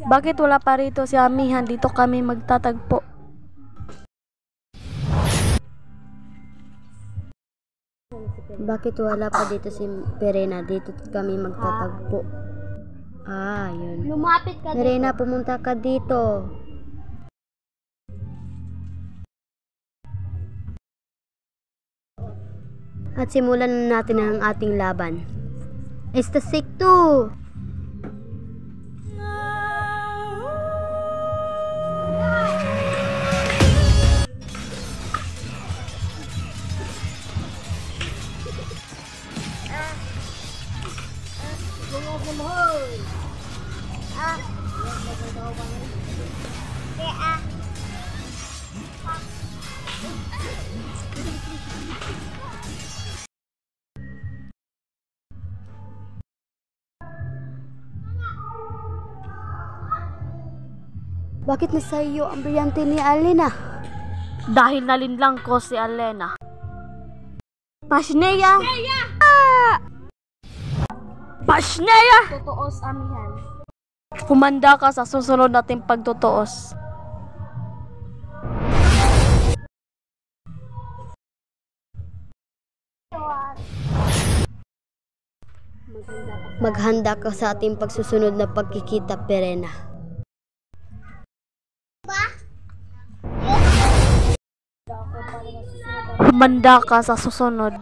Bakit wala pa rito si Amihan? Dito kami magtatagpo. Bakit wala pa dito si Perena? Dito kami magtatagpo. Yun. Lumapit ka Perena, pumunta ka dito. At simulan na natin ang ating laban. Esta Sikto! Bakit nasa iyo ang brillante ni Alena? Dahil nalinlang ko si Alena. Pasneya! Pasneya! Totoos, Amihan. Humanda ka sa susunod nating pagtutuos. Maghanda ka sa ating pagsusunod na pagkikita, Perena. Humanda ka sa susunod.